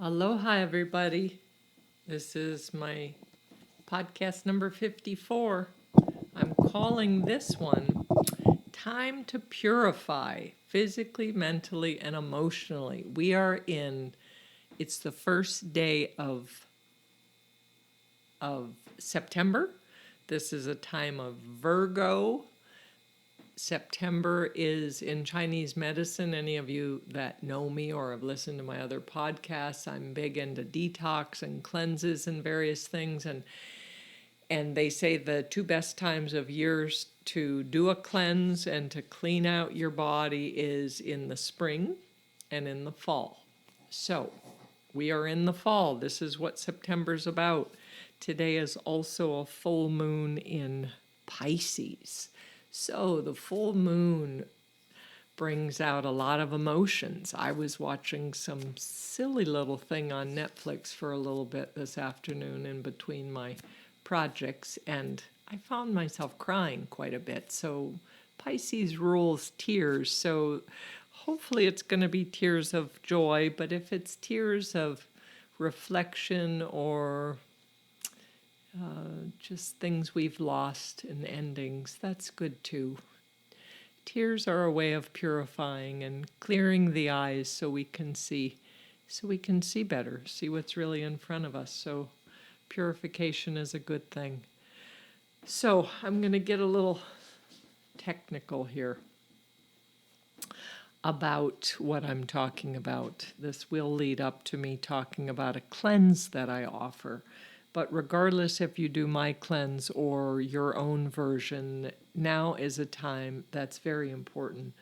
Aloha, everybody. This is my podcast number 54. I'm calling this one Time to Purify Physically, Mentally, and Emotionally. It's the first day of September. This is a time of Virgo. September is in Chinese medicine. Any of you that know me or have listened to my other podcasts, I'm big into detox and cleanses and various things. And they say the two best times of years to do a cleanse and to clean out your body is in the spring and in the fall. So we are in the fall. This is what September's about. Today is also a full moon in Pisces. So the full moon brings out a lot of emotions. I was watching some silly little thing on Netflix for a little bit this afternoon in between my projects, and I found myself crying quite a bit. So Pisces rules tears, so hopefully it's going to be tears of joy, but if it's tears of reflection or just things we've lost and endings, that's good too. Tears are a way of purifying and clearing the eyes so we can see better, see what's really in front of us. So purification is a good thing. So I'm going to get a little technical here about what I'm talking about. This will lead up to me talking about a cleanse that I offer. But regardless if you do my cleanse or your own version, now is a time that's very important.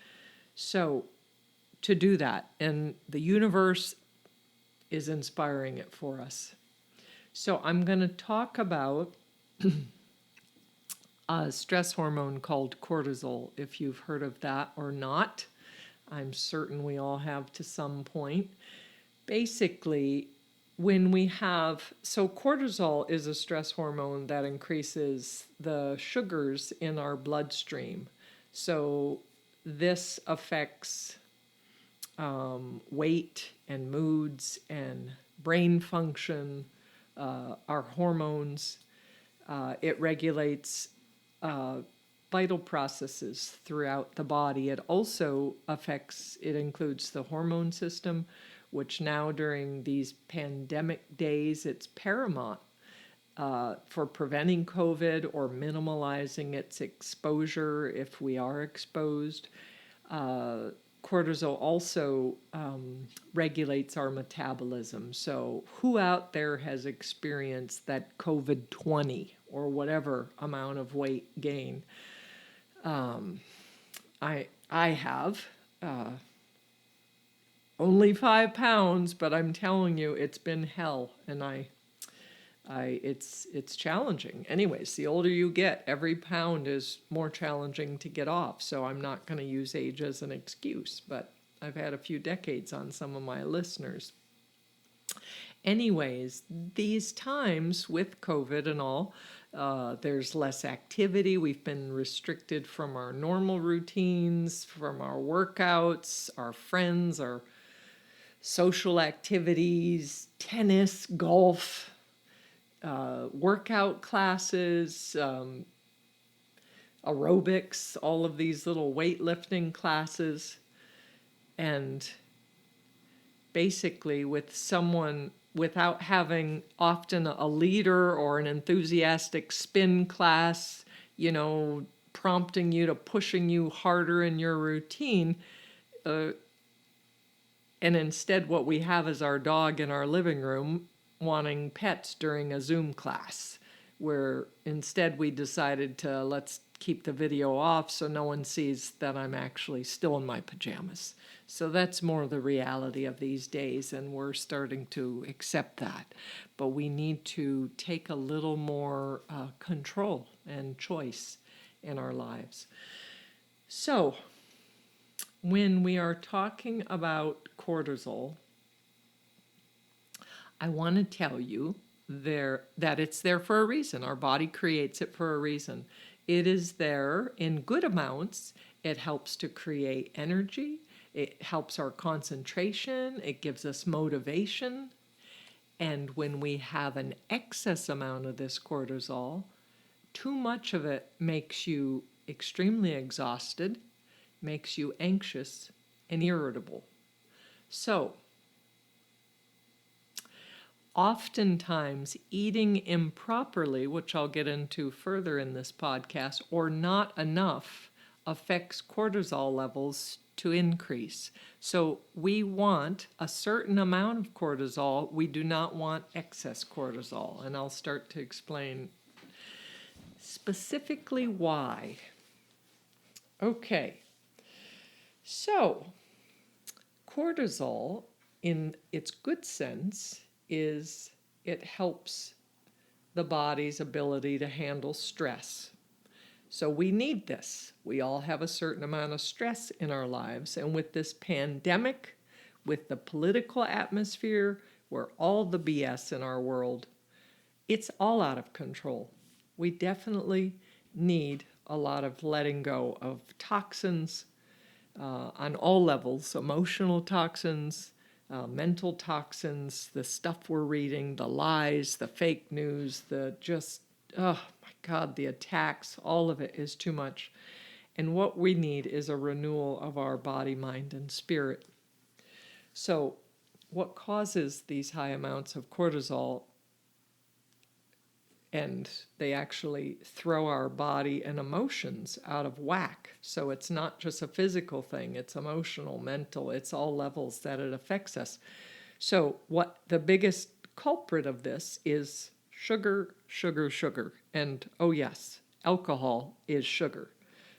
So to do that, and the universe is inspiring it for us. So I'm going to talk about a stress hormone called cortisol, if you've heard of that or not. I'm certain we all have to some point. Basically, so cortisol is a stress hormone that increases the sugars in our bloodstream. So this affects weight and moods and brain function, our hormones. It regulates vital processes throughout the body. It also includes the hormone system, which now during these pandemic days, it's paramount for preventing COVID or minimalizing its exposure if we are exposed. Cortisol also regulates our metabolism. So who out there has experienced that COVID-20 or whatever amount of weight gain? I have. Only 5 pounds, but I'm telling you, it's been hell, and it's challenging. Anyways, the older you get, every pound is more challenging to get off. So I'm not going to use age as an excuse, but I've had a few decades on some of my listeners. Anyways, these times with COVID and all, there's less activity. We've been restricted from our normal routines, from our workouts, our friends, our social activities, tennis, golf, workout classes, aerobics, all of these little weightlifting classes. And basically with someone without having often a leader or an enthusiastic spin class, prompting you to pushing you harder in your routine, and instead what we have is our dog in our living room wanting pets during a Zoom class, where instead we decided to let's keep the video off so no one sees that I'm actually still in my pajamas. So that's more the reality of these days, and we're starting to accept that. But we need to take a little more control and choice in our lives. So when we are talking about cortisol, I want to tell you that it's there for a reason. Our body creates it for a reason. It is there in good amounts. It helps to create energy. It helps our concentration. It gives us motivation And when we have an excess amount of this cortisol, too much of it makes you extremely exhausted, makes you anxious and irritable. So, oftentimes eating improperly, which I'll get into further in this podcast, or not enough, affects cortisol levels to increase. So we want a certain amount of cortisol. We do not want excess cortisol. And I'll start to explain specifically why. Okay. So cortisol, in its good sense, is it helps the body's ability to handle stress. So we need this. We all have a certain amount of stress in our lives. And with this pandemic, with the political atmosphere, where all the BS in our world, it's all out of control. We definitely need a lot of letting go of toxins on all levels, emotional toxins, mental toxins, the stuff we're reading, the lies, the fake news, the just, oh my God, the attacks, all of it is too much. And what we need is a renewal of our body, mind, and spirit. So what causes these high amounts of cortisol? And they actually throw our body and emotions out of whack. So it's not just a physical thing, it's emotional, mental, it's all levels that it affects us. So what the biggest culprit of this is sugar, sugar, sugar. And oh yes, alcohol is sugar.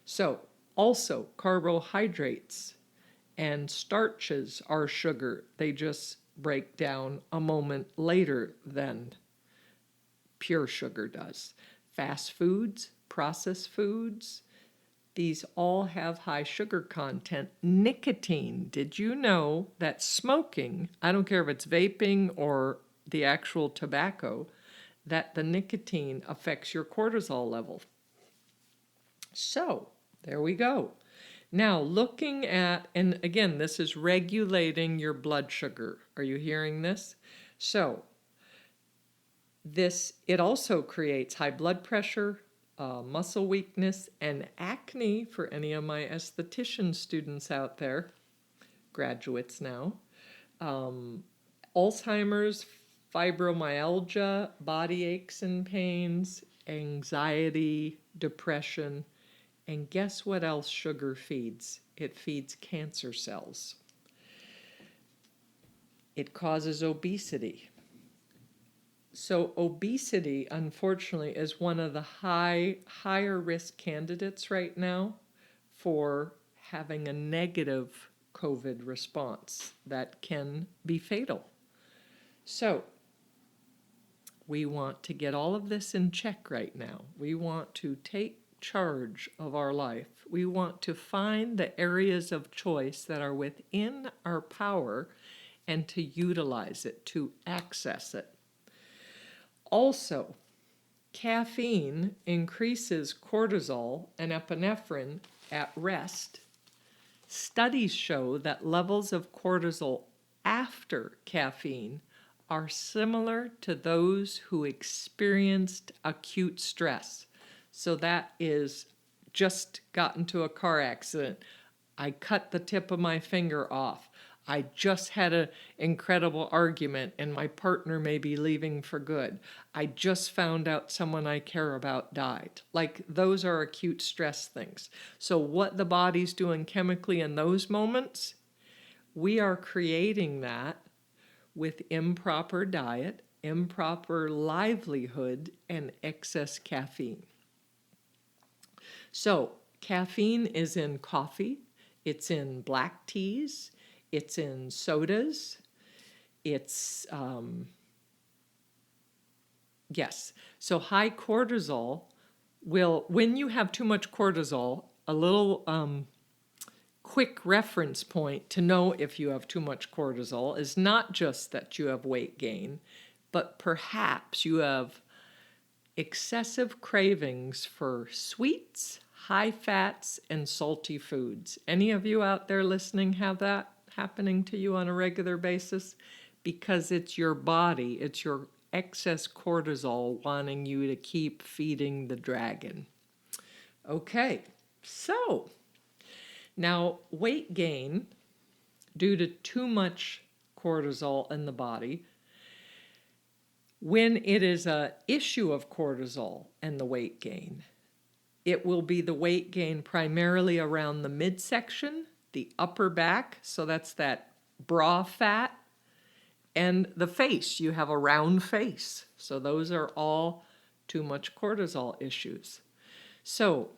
So also carbohydrates and starches are sugar. They just break down a moment later than pure sugar does. Fast foods, processed foods, these all have high sugar content. Nicotine, did you know that smoking, I don't care if it's vaping or the actual tobacco, that the nicotine affects your cortisol level? So, there we go. Now, looking at, and again, this is regulating your blood sugar. Are you hearing this? So, it also creates high blood pressure, muscle weakness, and acne for any of my esthetician students out there, graduates now, Alzheimer's, fibromyalgia, body aches and pains, anxiety, depression, and guess what else sugar feeds? It feeds cancer cells. It causes obesity. So obesity, unfortunately, is one of the higher risk candidates right now for having a negative COVID response that can be fatal. So we want to get all of this in check right now. We want to take charge of our life. We want to find the areas of choice that are within our power and to utilize it, to access it. Also, caffeine increases cortisol and epinephrine at rest. Studies show that levels of cortisol after caffeine are similar to those who experienced acute stress. So that is just got into a car accident. I cut the tip of my finger off. I just had an incredible argument and my partner may be leaving for good. I just found out someone I care about died. Like, those are acute stress things. So what the body's doing chemically in those moments, we are creating that with improper diet, improper livelihood, and excess caffeine. So caffeine is in coffee, it's in black teas, it's in sodas, it's, yes. So high cortisol will, when you have too much cortisol, a little quick reference point to know if you have too much cortisol is not just that you have weight gain, but perhaps you have excessive cravings for sweets, high fats, and salty foods. Any of you out there listening have that happening to you on a regular basis? because it's your body, it's your excess cortisol wanting you to keep feeding the dragon. Okay, so now weight gain due to too much cortisol in the body, when it is an issue of cortisol and the weight gain, it will be the weight gain primarily around the midsection, the upper back, so that's that bra fat, and the face. You have a round face. So those are all too much cortisol issues. So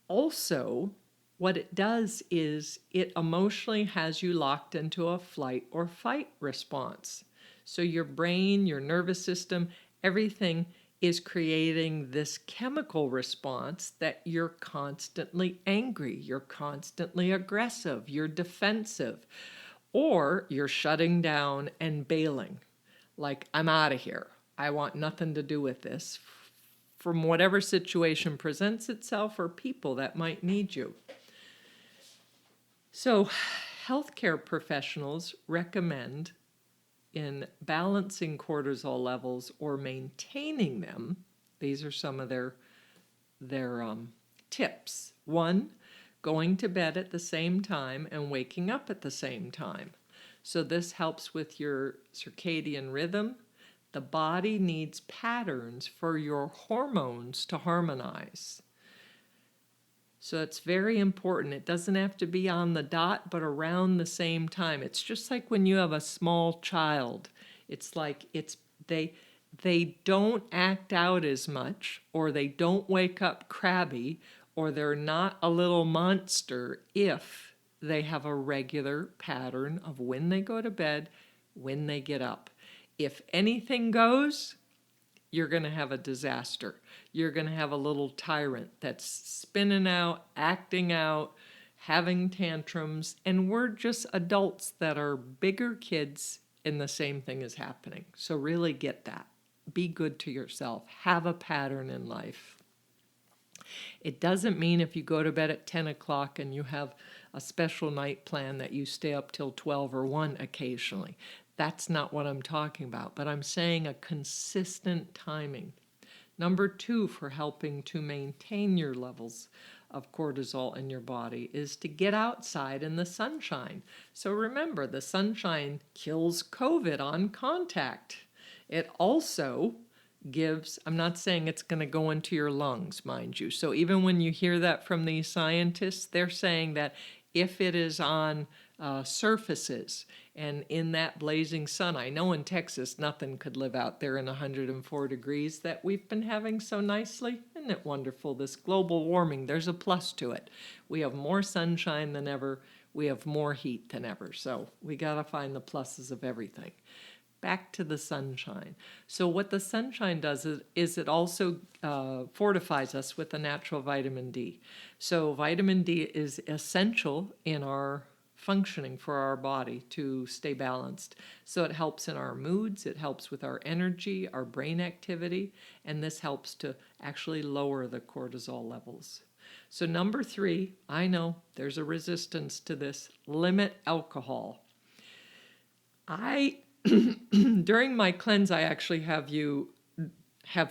also, what it does is it emotionally has you locked into a flight or fight response. So your brain, your nervous system, everything is creating this chemical response that you're constantly angry, you're constantly aggressive, you're defensive, or you're shutting down and bailing. Like, I'm out of here. I want nothing to do with this, from whatever situation presents itself or people that might need you. So, healthcare professionals recommend in balancing cortisol levels or maintaining them, these are some of their tips. 1, going to bed at the same time and waking up at the same time. So this helps with your circadian rhythm. The body needs patterns for your hormones to harmonize. So it's very important. It doesn't have to be on the dot, but around the same time. It's just like when you have a small child. It's like they don't act out as much, or they don't wake up crabby, or they're not a little monster if they have a regular pattern of when they go to bed, when they get up. If anything goes, you're going to have a disaster. You're going to have a little tyrant that's spinning out, acting out, having tantrums, and we're just adults that are bigger kids and the same thing is happening. So really get that. Be good to yourself. Have a pattern in life. It doesn't mean if you go to bed at 10 o'clock and you have a special night plan that you stay up till 12 or 1 occasionally. That's not what I'm talking about, but I'm saying a consistent timing. Number 2, for helping to maintain your levels of cortisol in your body, is to get outside in the sunshine. So remember, the sunshine kills COVID on contact. It also gives, I'm not saying it's going to go into your lungs, mind you. So even when you hear that from these scientists, they're saying that if it is on surfaces and in that blazing sun, I know in Texas nothing could live out there in 104 degrees that we've been having so nicely. Isn't it wonderful? This global warming, there's a plus to it. We have more sunshine than ever. We have more heat than ever. So we got to find the pluses of everything. Back to the sunshine. So what the sunshine does is it also fortifies us with the natural vitamin D. So vitamin D is essential in our functioning for our body to stay balanced. So it helps in our moods, it helps with our energy, our brain activity, and this helps to actually lower the cortisol levels. So number 3, I know there's a resistance to this, limit alcohol. During my cleanse, I actually have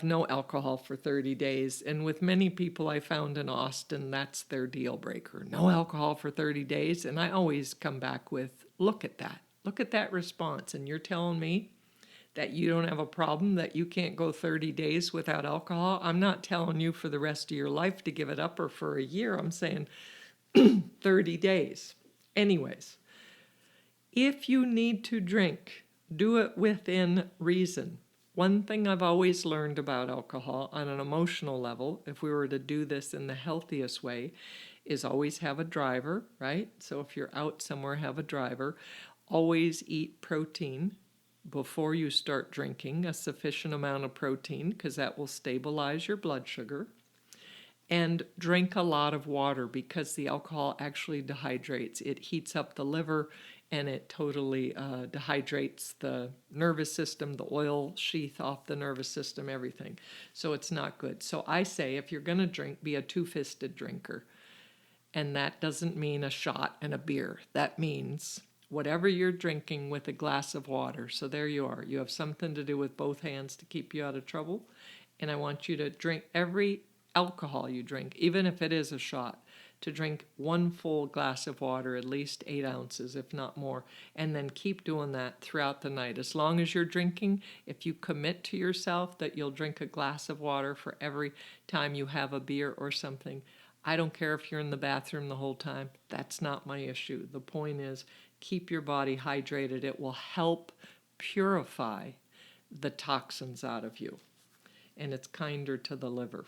no alcohol for 30 days. And with many people I found in Austin, that's their deal breaker. No alcohol for 30 days. And I always come back with, look at that. Look at that response. And you're telling me that you don't have a problem, that you can't go 30 days without alcohol? I'm not telling you for the rest of your life to give it up or for a year. I'm saying 30 days. Anyways, if you need to drink, do it within reason. One thing I've always learned about alcohol on an emotional level, if we were to do this in the healthiest way, is always have a driver, right? So if you're out somewhere, have a driver. Always eat protein before you start drinking, a sufficient amount of protein, because that will stabilize your blood sugar. And drink a lot of water because the alcohol actually dehydrates. It heats up the liver and it totally dehydrates the nervous system, the oil sheath off the nervous system, everything. So it's not good. So I say if you're going to drink, be a 2-fisted drinker. And that doesn't mean a shot and a beer. That means whatever you're drinking with a glass of water. So there you are. You have something to do with both hands to keep you out of trouble. And I want you to drink every alcohol you drink, even if it is a shot, to drink 1 full glass of water, at least 8 ounces, if not more, and then keep doing that throughout the night. As long as you're drinking, if you commit to yourself that you'll drink a glass of water for every time you have a beer or something, I don't care if you're in the bathroom the whole time. That's not my issue. The point is, keep your body hydrated. It will help purify the toxins out of you, and it's kinder to the liver.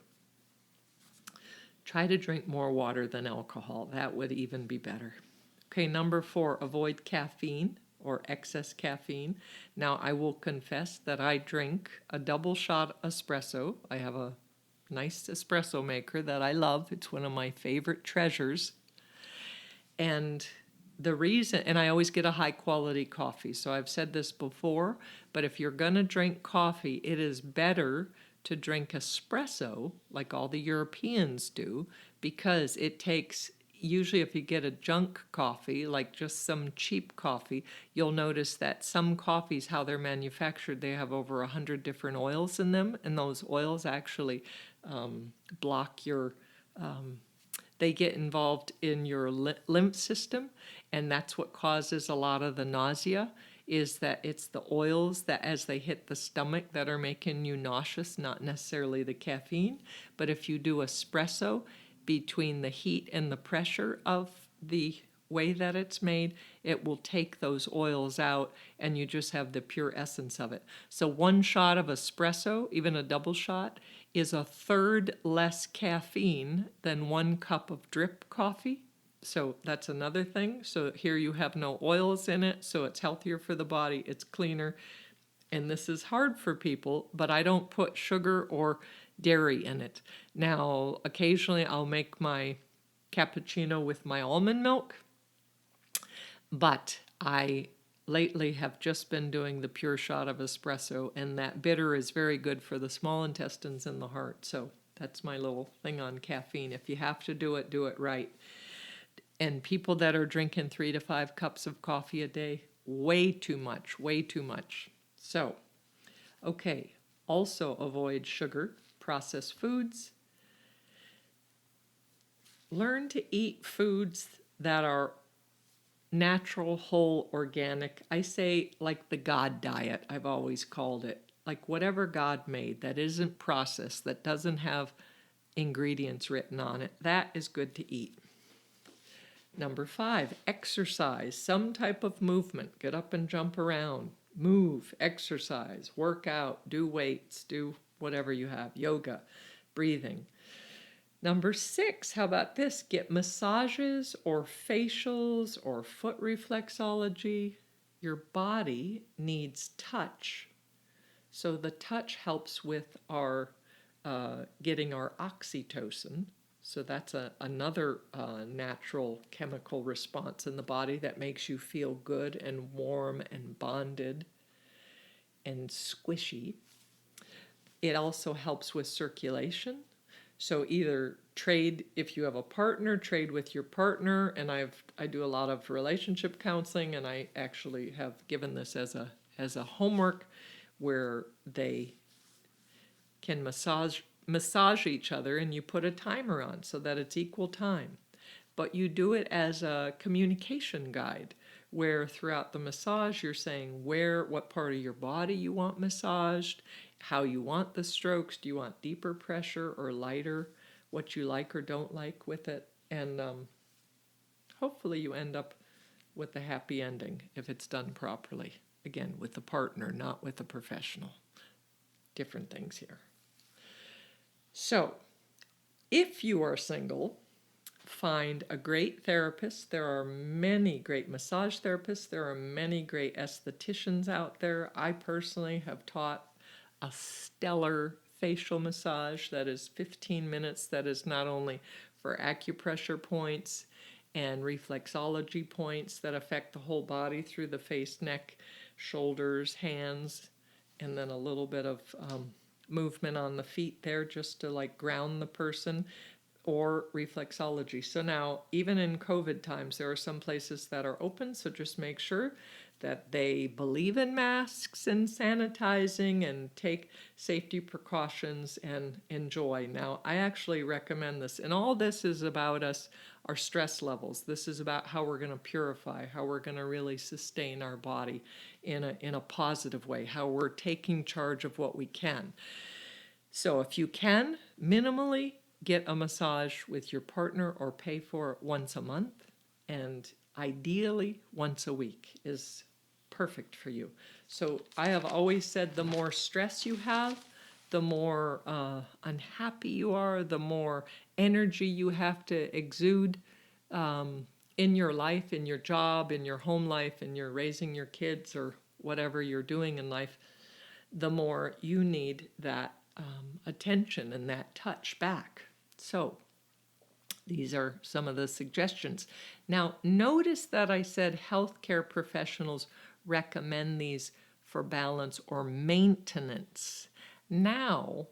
Try to drink more water than alcohol. That would even be better. Okay, number 4, avoid caffeine or excess caffeine. Now, I will confess that I drink a double shot espresso. I have a nice espresso maker that I love. It's one of my favorite treasures. And the reason, and I always get a high quality coffee. So I've said this before, but if you're going to drink coffee, it is better to drink espresso like all the Europeans do, because it takes, usually if you get a junk coffee, like just some cheap coffee, you'll notice that some coffees, how they're manufactured, they have over 100 different oils in them, and those oils actually block your, they get involved in your lymph system, and that's what causes a lot of the nausea, is that it's the oils that as they hit the stomach that are making you nauseous, not necessarily the caffeine. But if you do espresso, between the heat and the pressure of the way that it's made, it will take those oils out and you just have the pure essence of it. So 1 shot of espresso, even a double shot, is 1/3 less caffeine than 1 cup of drip coffee. So that's another thing. So here you have no oils in it, so it's healthier for the body, it's cleaner. And this is hard for people, but I don't put sugar or dairy in it. Now, occasionally I'll make my cappuccino with my almond milk, but I lately have just been doing the pure shot of espresso, and that bitter is very good for the small intestines and the heart. So that's my little thing on caffeine. If you have to do it right. And people that are drinking 3 to 5 cups of coffee a day, way too much, way too much. So, okay, also avoid sugar, processed foods. Learn to eat foods that are natural, whole, organic. I say like the God diet, I've always called it. Like whatever God made that isn't processed, that doesn't have ingredients written on it, that is good to eat. Number 5, exercise, some type of movement. Get up and jump around, move, exercise, work out, do weights, do whatever you have, yoga, breathing. Number 6, how about this? Get massages or facials or foot reflexology. Your body needs touch. So the touch helps with our getting our oxytocin. So that's another natural chemical response in the body that makes you feel good and warm and bonded and squishy. It also helps with circulation. So either trade, if you have a partner, trade with your partner. And I do a lot of relationship counseling, and I actually have given this as a homework where they can massage each other, and you put a timer on so that it's equal time. But you do it as a communication guide, where throughout the massage you're saying what part of your body you want massaged, how you want the strokes, do you want deeper pressure or lighter, what you like or don't like with it, and hopefully you end up with a happy ending if it's done properly. Again, with a partner, not with a professional. Different things here. So, if you are single, find a great therapist. There are many great massage therapists. There are many great estheticians out there. I personally have taught a stellar facial massage that is 15 minutes, that is not only for acupressure points and reflexology points that affect the whole body through the face, neck, shoulders, hands, and then a little bit of movement on the feet there just to like ground the person. or reflexology. So now, even in COVID times, there are some places that are open, so just make sure that they believe in masks and sanitizing and take safety precautions and enjoy. Now, I actually recommend this, and all this is about our stress levels. This is about how we're going to purify, how we're going to really sustain our body in a positive way, how we're taking charge of what we can. So if you can, minimally get a massage with your partner or pay for it once a month, and ideally once a week is perfect for you. So I have always said the more stress you have, the more unhappy you are, the more energy you have to exude in your life, in your job, in your home life, and you're raising your kids or whatever you're doing in life, the more you need that attention and that touch back. So these are some of the suggestions. Now, notice that I said healthcare professionals recommend these for balance or maintenance. Now,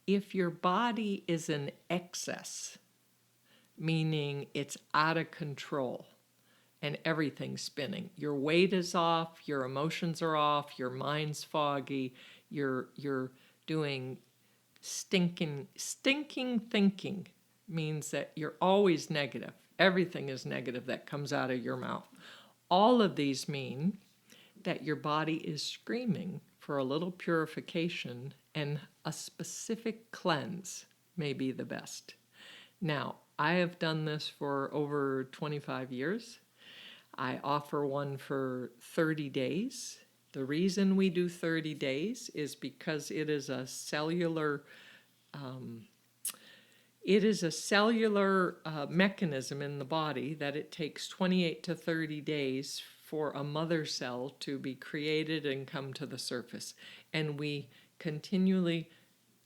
if your body is in excess, meaning it's out of control and everything's spinning, your weight is off, your emotions are off, your mind's foggy, you're doing stinking thinking, means that you're always negative. Everything is negative that comes out of your mouth. All of these mean that your body is screaming for a little purification, and a specific cleanse may be the best. Now, I have done this for over 25 years. I offer one for 30 days. The reason we do 30 days is because it is a cellular mechanism in the body that it takes 28 to 30 days for a mother cell to be created and come to the surface. And we continually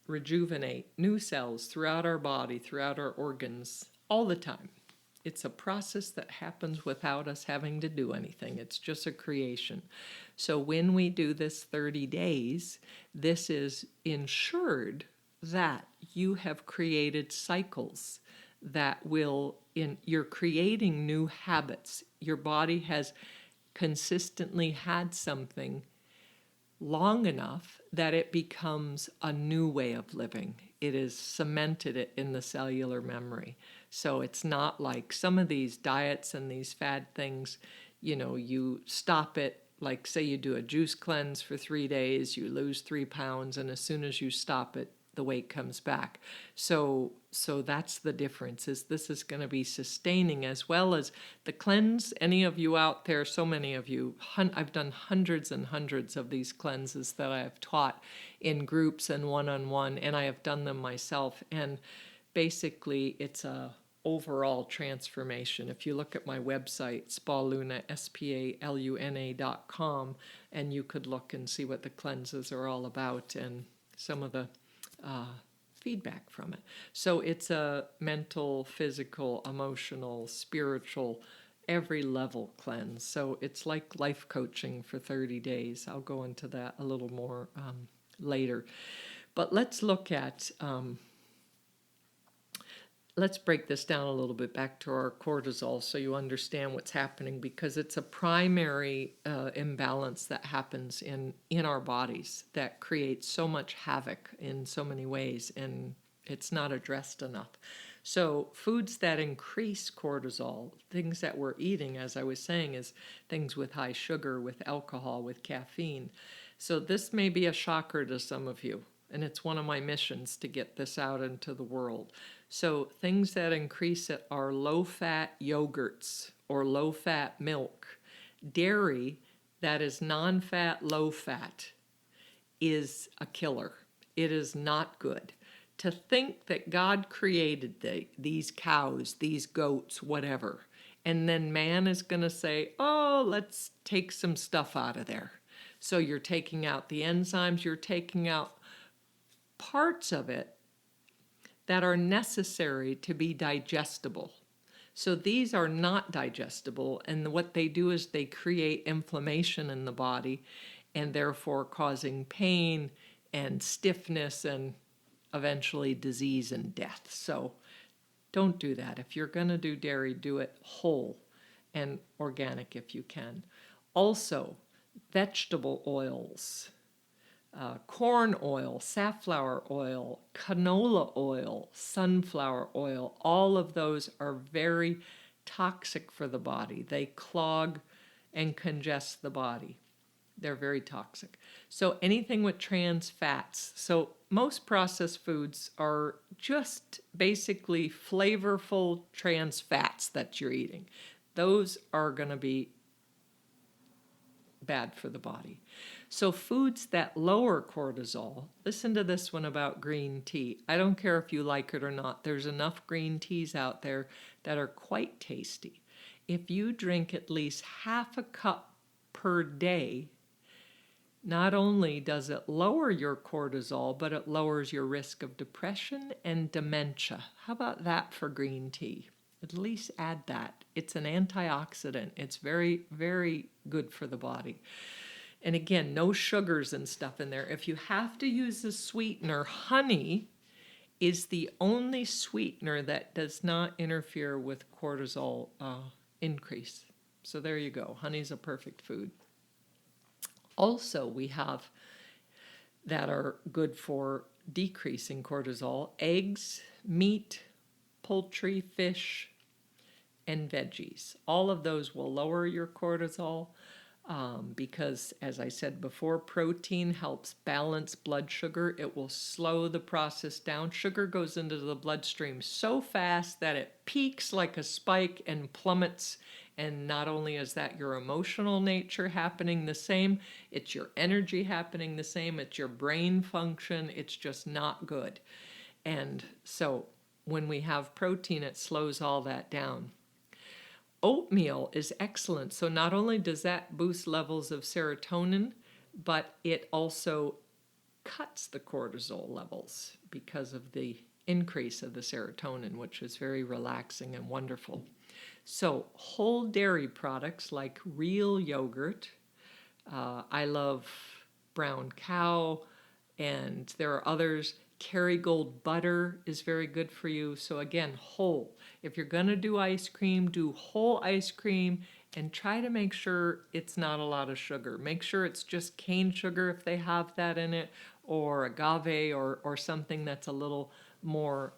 rejuvenate new cells throughout our body, throughout our organs, all the time. It's a process that happens without us having to do anything. It's just a creation. So when we do this 30 days, this is ensured that you have created cycles that you're creating new habits. Your body has consistently had something long enough that it becomes a new way of living. It is cemented in the cellular memory. So it's not like some of these diets and these fad things, you stop it, like say you do a juice cleanse for 3 days, you lose 3 pounds, and as soon as you stop it, the weight comes back. So that's the difference, is this is going to be sustaining as well as the cleanse. Any of you out there, so many of you, I've done hundreds and hundreds of these cleanses that I have taught in groups and one-on-one, and I have done them myself. And basically, it's a overall transformation. If you look at my website, spaluna, spaluna.com, and you could look and see what the cleanses are all about and some of the feedback from it. So it's a mental, physical, emotional, spiritual, every level cleanse. So it's like life coaching for 30 days. I'll go into that a little more later. But let's look at, let's break this down a little bit back to our cortisol so you understand what's happening, because it's a primary imbalance that happens in our bodies that creates so much havoc in so many ways, and it's not addressed enough. So foods that increase cortisol, things that we're eating, as I was saying, is things with high sugar, with alcohol, with caffeine. So this may be a shocker to some of you, and it's one of my missions to get this out into the world. So things that increase it are low-fat yogurts or low-fat milk. Dairy that is non-fat, low-fat is a killer. It is not good. To think that God created these cows, these goats, whatever, and then man is going to say, oh, let's take some stuff out of there. So you're taking out the enzymes, you're taking out parts of it that are necessary to be digestible. So these are not digestible, and what they do is they create inflammation in the body and therefore causing pain and stiffness and eventually disease and death. So Don't do that. If you're going to do dairy, do it whole and organic if you can. Also, vegetable oils, corn oil, safflower oil, canola oil, sunflower oil, all of those are very toxic for the body. They clog and congest the body. They're very toxic. So anything with trans fats. So most processed foods are just basically flavorful trans fats that you're eating. Those are going to be bad for the body. So foods that lower cortisol, listen to this one about green tea. I don't care if you like it or not. There's enough green teas out there that are quite tasty. If you drink at least half a cup per day, not only does it lower your cortisol, but it lowers your risk of depression and dementia. How about that for green tea? At least add that. It's an antioxidant. It's very, very good for the body. And again, no sugars and stuff in there. If you have to use a sweetener, honey is the only sweetener that does not interfere with cortisol increase. So there you go. Honey's a perfect food. Also, we have that are good for decreasing cortisol: eggs, meat, poultry, fish, and veggies. All of those will lower your cortisol because, as I said before, protein helps balance blood sugar. It will slow the process down. Sugar goes into the bloodstream so fast that it peaks like a spike and plummets. And not only is that your emotional nature happening the same, it's your energy happening the same, it's your brain function, it's just not good. And so when we have protein, it slows all that down. Oatmeal is excellent. So not only does that boost levels of serotonin, but it also cuts the cortisol levels because of the increase of the serotonin, which is very relaxing and wonderful. So whole dairy products like real yogurt, I love brown cow, and there are others. Kerrygold butter is very good for you. So again, whole. If you're going to do ice cream, do whole ice cream and try to make sure it's not a lot of sugar. Make sure it's just cane sugar if they have that in it, or agave, or something that's a little more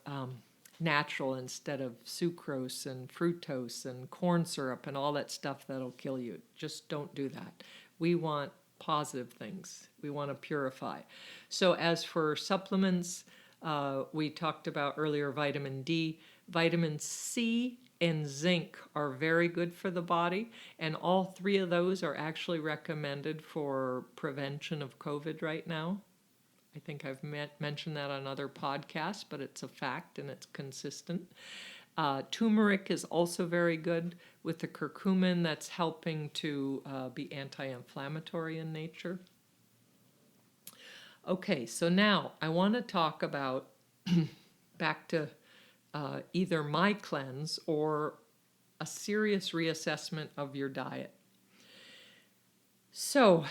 natural instead of sucrose and fructose and corn syrup and all that stuff that'll kill you. Just don't do that. We want positive things. We want to purify. So as for supplements, we talked about earlier vitamin D. Vitamin C and zinc are very good for the body, and all three of those are actually recommended for prevention of COVID right now. I think I've mentioned that on other podcasts, but it's a fact and it's consistent. Turmeric is also very good with the curcumin that's helping to be anti-inflammatory in nature. Okay, so now I want to talk about back to either my cleanse or a serious reassessment of your diet. So,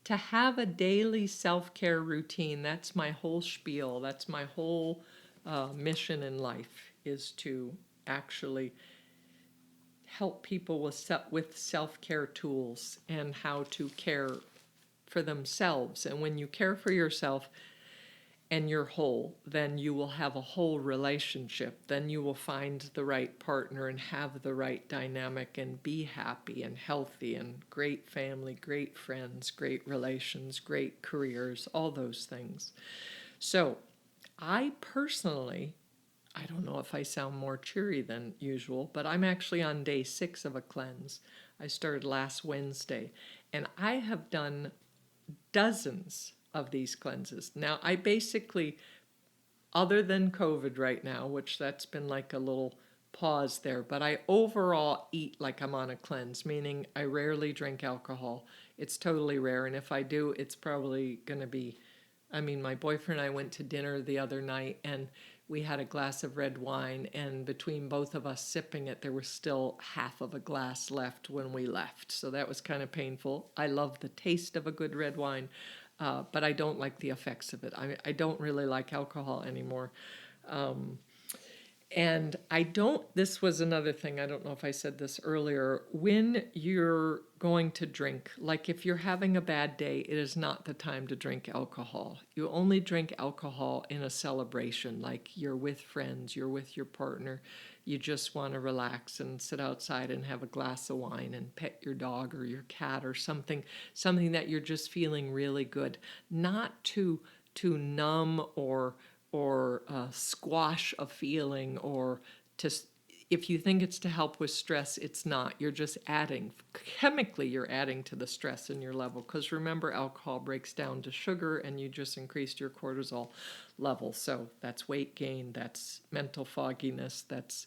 to have a daily self-care routine, that's my whole spiel, that's my whole mission in life, is to actually help people with self-care tools and how to care for themselves. And when you care for yourself and you're whole, then you will have a whole relationship. Then you will find the right partner and have the right dynamic and be happy and healthy and great family, great friends, great relations, great careers, all those things. So I personally, I don't know if I sound more cheery than usual, but I'm actually on day 6 of a cleanse. I started last Wednesday, and I have done dozens of these cleanses. Now, I basically, other than COVID right now, which that's been like a little pause there, but I overall eat like I'm on a cleanse, meaning I rarely drink alcohol. It's totally rare, and if I do, it's probably going to be, my boyfriend and I went to dinner the other night, and we had a glass of red wine, and between both of us sipping it, there was still half of a glass left when we left. So that was kind of painful. I love the taste of a good red wine, but I don't like the effects of it. I don't really like alcohol anymore. And this was another thing, I don't know if I said this earlier. When you're going to drink, like if you're having a bad day, it is not the time to drink alcohol. You only drink alcohol in a celebration, like you're with friends, you're with your partner, you just want to relax and sit outside and have a glass of wine and pet your dog or your cat or something that you're just feeling really good, not to numb or squash a feeling or to. If you think it's to help with stress, it's not. You're just adding, chemically, you're adding to the stress in your level. Because remember, alcohol breaks down to sugar and you just increased your cortisol level. So that's weight gain, that's mental fogginess, that's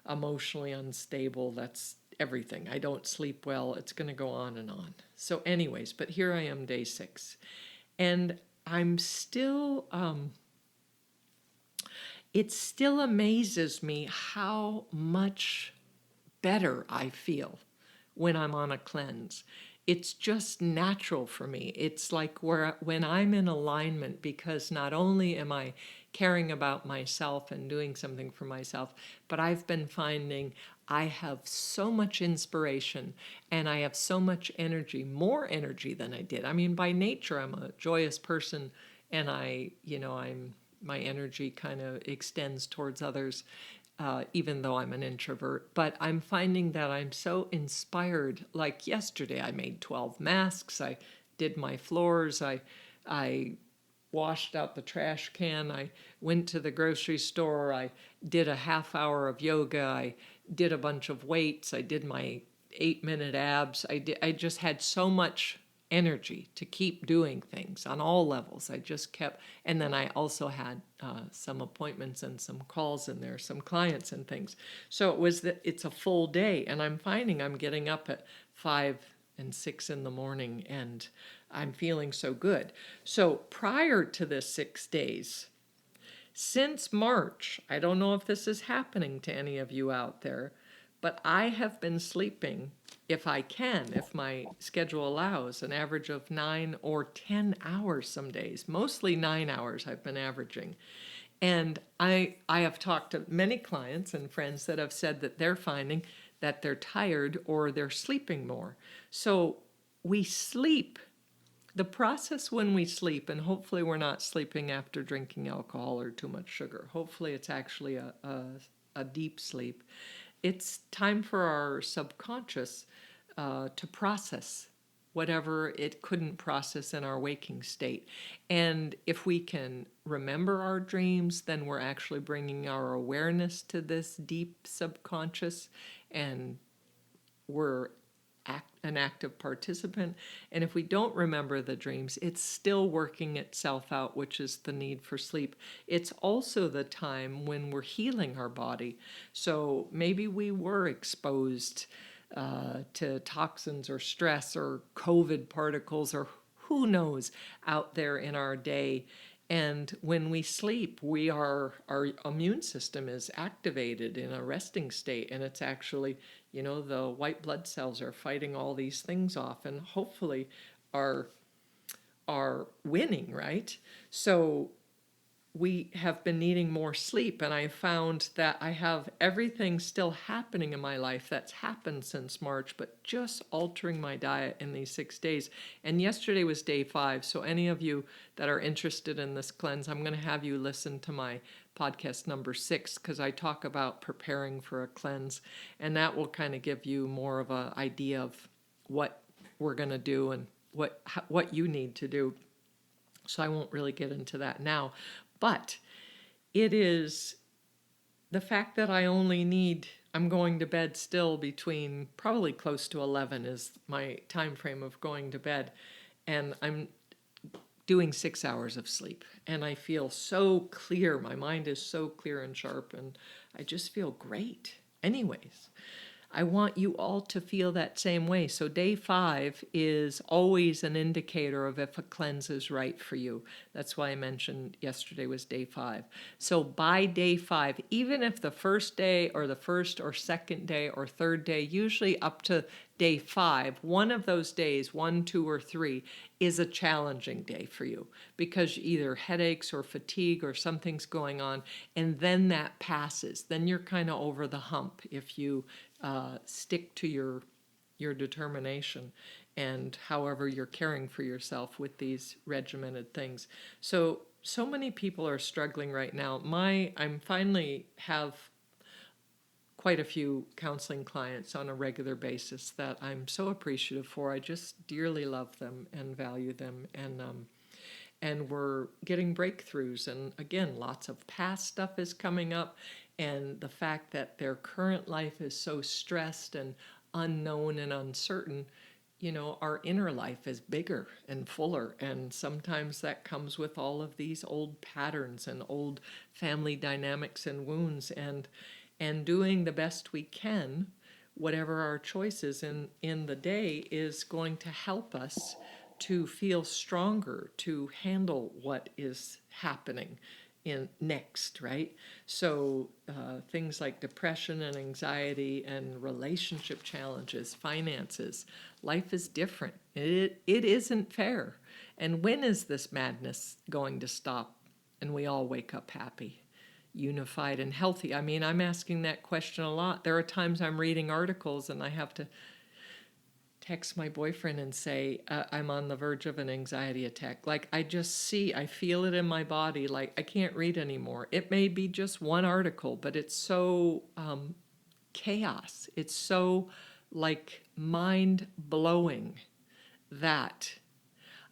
emotionally unstable, that's everything. I don't sleep well. It's going to go on and on. So, anyways, but here I am, day 6. And I'm still, it still amazes me how much better I feel when I'm on a cleanse. It's just natural for me. It's like when I'm in alignment, because not only am I caring about myself and doing something for myself, but I've been finding I have so much inspiration and I have so much energy, more energy than I did. I mean, by nature, I'm a joyous person, and my energy kind of extends towards others, even though I'm an introvert. But I'm finding that I'm so inspired. Like yesterday, I made 12 masks. I did my floors. I washed out the trash can. I went to the grocery store. I did a half hour of yoga. I did a bunch of weights. I did my 8-minute abs. I just had so much energy to keep doing things on all levels. I just kept, and then I also had some appointments and some calls in there, some clients and things. So it's a full day, and I'm finding I'm getting up at 5 and 6 in the morning, and I'm feeling so good. So prior to this 6 days, since March, I don't know if this is happening to any of you out there, but I have been sleeping, if I can, if my schedule allows, an average of 9 or 10 hours some days. Mostly 9 hours I've been averaging. And I have talked to many clients and friends that have said that they're finding that they're tired or they're sleeping more. So we sleep. The process when we sleep, and hopefully we're not sleeping after drinking alcohol or too much sugar. Hopefully it's actually a deep sleep. It's time for our subconscious to process whatever it couldn't process in our waking state. And if we can remember our dreams, then we're actually bringing our awareness to this deep subconscious, and we're an active participant. And if we don't remember the dreams, it's still working itself out, which is the need for sleep. It's also the time when we're healing our body. So maybe we were exposed to toxins or stress or COVID particles or who knows out there in our day. And when we sleep, our immune system is activated in a resting state, and it's actually, the white blood cells are fighting all these things off, and hopefully are winning, right? So we have been needing more sleep, and I found that I have everything still happening in my life that's happened since March, but just altering my diet in these 6 days. And yesterday was day 5, so any of you that are interested in this cleanse, I'm going to have you listen to my podcast number 6, because I talk about preparing for a cleanse, and that will kind of give you more of an idea of what we're going to do and what you need to do. So I won't really get into that now. But it is the fact that I'm going to bed still between probably close to 11 is my time frame of going to bed. And I'm doing 6 hours of sleep. And I feel so clear. My mind is so clear and sharp. And I just feel great. Anyways, I want you all to feel that same way. So day 5 is always an indicator of if a cleanse is right for you. That's why I mentioned yesterday was day 5. So by day 5, even if the first day or the first or second day or third day, usually up to day 5, one of those days, 1, 2, or 3, is a challenging day for you because either headaches or fatigue or something's going on, and then that passes. Then you're kind of over the hump if you stick to your determination and however you're caring for yourself with these regimented things. So many people are struggling right now. I'm finally have quite a few counseling clients on a regular basis that I'm so appreciative for. I just dearly love them and value them, and we're getting breakthroughs. And again, lots of past stuff is coming up, and the fact that their current life is so stressed and unknown and uncertain, our inner life is bigger and fuller, and sometimes that comes with all of these old patterns and old family dynamics and wounds, and doing the best we can, whatever our choices in the day, is going to help us to feel stronger, to handle what is happening in next, right? So things like depression and anxiety and relationship challenges, finances, life is different. It isn't fair. And when is this madness going to stop and we all wake up happy, unified, and healthy? I mean, I'm asking that question a lot. There are times I'm reading articles and I have to text my boyfriend and say, I'm on the verge of an anxiety attack. Like, I feel it in my body. Like, I can't read anymore. It may be just one article, but it's so chaos. It's so like mind blowing that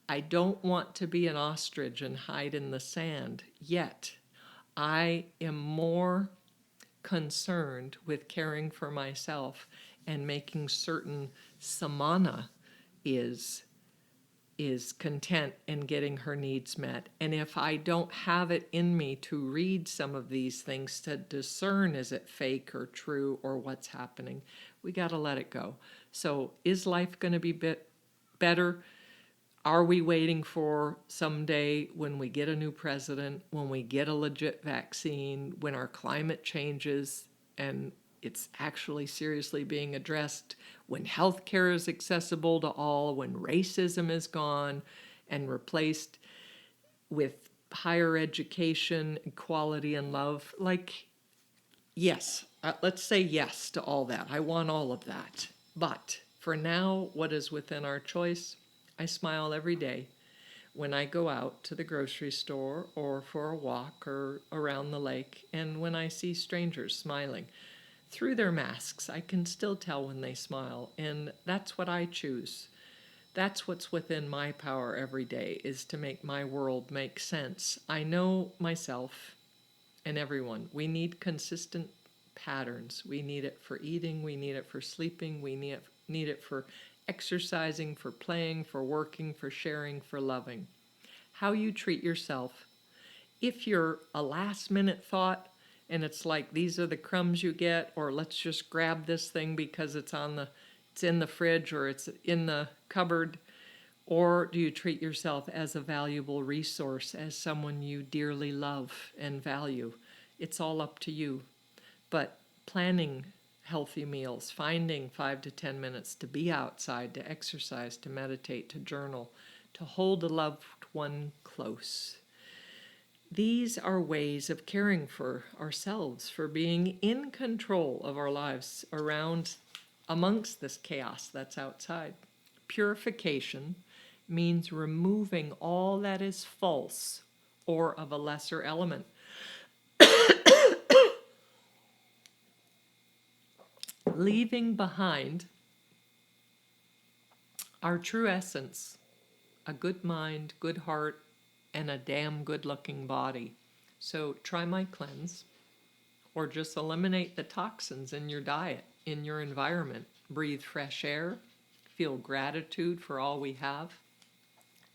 I don't want to be an ostrich and hide in the sand. Yet I am more concerned with caring for myself and making certain Samana is content and getting her needs met. And if I don't have it in me to read some of these things to discern, is it fake or true or what's happening, we got to let it go. So is life going to be better? Are we waiting for someday when we get a new president, when we get a legit vaccine, when our climate changes and it's actually seriously being addressed, when healthcare is accessible to all, when racism is gone and replaced with higher education, equality, and love? Like, yes, let's say yes to all that. I want all of that. But for now, what is within our choice? I smile every day when I go out to the grocery store or for a walk or around the lake, and when I see strangers smiling. Through their masks, I can still tell when they smile, and that's what I choose. That's what's within my power every day, is to make my world make sense. I know myself and everyone. We need consistent patterns. We need it for eating, we need it for sleeping, we need it for exercising, for playing, for working, for sharing, for loving. How you treat yourself. If you're a last minute thought and it's like these are the crumbs you get, or let's just grab this thing because it's in the fridge or it's in the cupboard, or do you treat yourself as a valuable resource, as someone you dearly love and value? It's all up to you. But planning healthy meals, finding 5 to 10 minutes to be outside, to exercise, to meditate, to journal, to hold a loved one close. These are ways of caring for ourselves, for being in control of our lives amongst this chaos that's outside. Purification means removing all that is false or of a lesser element. Leaving behind our true essence, a good mind, good heart, and a damn good-looking body. So try my cleanse, or just eliminate the toxins in your diet, in your environment. Breathe fresh air, feel gratitude for all we have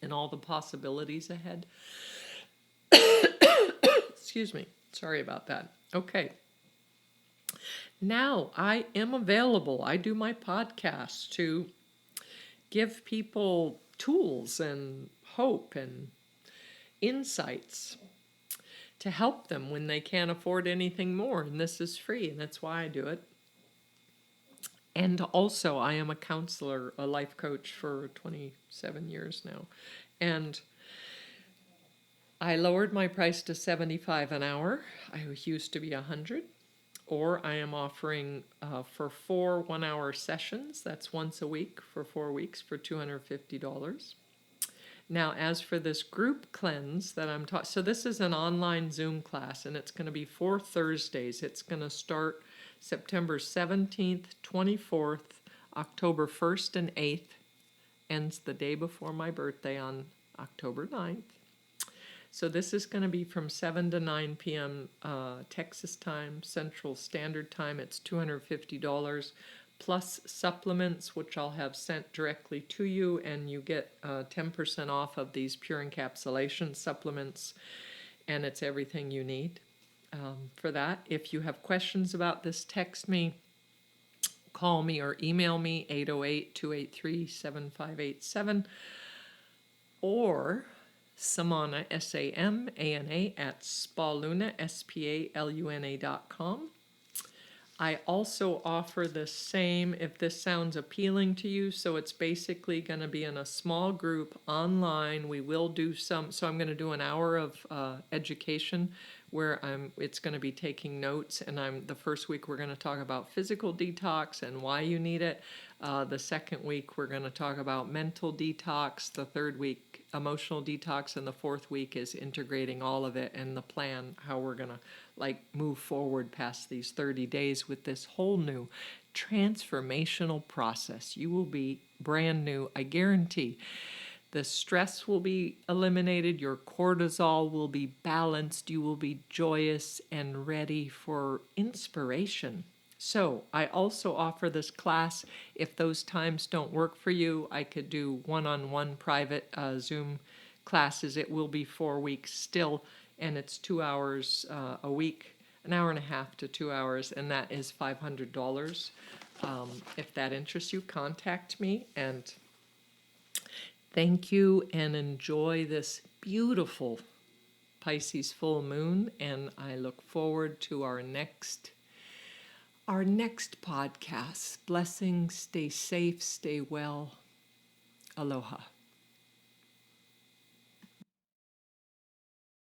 and all the possibilities ahead. Excuse me, sorry about that. Okay. Now I am available. I do my podcast to give people tools and hope and insights to help them when they can't afford anything more. And this is free, and that's why I do it. And also, I am a counselor, a life coach for 27 years now. And I lowered my price to $75 an hour. I used to be $100. Or I am offering for 4 1-hour sessions. That's once a week for 4 weeks for $250. Now, as for this group cleanse that I'm taught, so this is an online Zoom class, and it's going to be 4 Thursdays. It's going to start September 17th, 24th, October 1st and 8th, ends the day before my birthday on October 9th. So this is going to be from 7 to 9 p.m. Texas time, Central Standard Time. It's $250 plus supplements, which I'll have sent directly to you, and you get 10% off of these pure encapsulation supplements, and it's everything you need for that. If you have questions about this, text me, call me, or email me, 808-283-7587, or Samana, SAMANA, at spaluna, SPALUNA.com. I also offer the same, if this sounds appealing to you, so it's basically going to be in a small group online. We will do so I'm going to do an hour of education where it's going to be taking notes, and the first week we're going to talk about physical detox and why you need it. The second week we're going to talk about mental detox, the third week emotional detox, and the fourth week is integrating all of it and the plan, how we're going to move forward past these 30 days with this whole new transformational process. You will be brand new, I guarantee. The stress will be eliminated, your cortisol will be balanced, you will be joyous and ready for inspiration. So I also offer this class. If those times don't work for you, I could do one-on-one private Zoom classes. It will be 4 weeks still, and it's 2 hours a week, an hour and a half to 2 hours, and that is $500. If that interests you, contact me, and thank you, and enjoy this beautiful Pisces full moon, and I look forward to our next podcast. Blessings, stay safe, stay well. Aloha.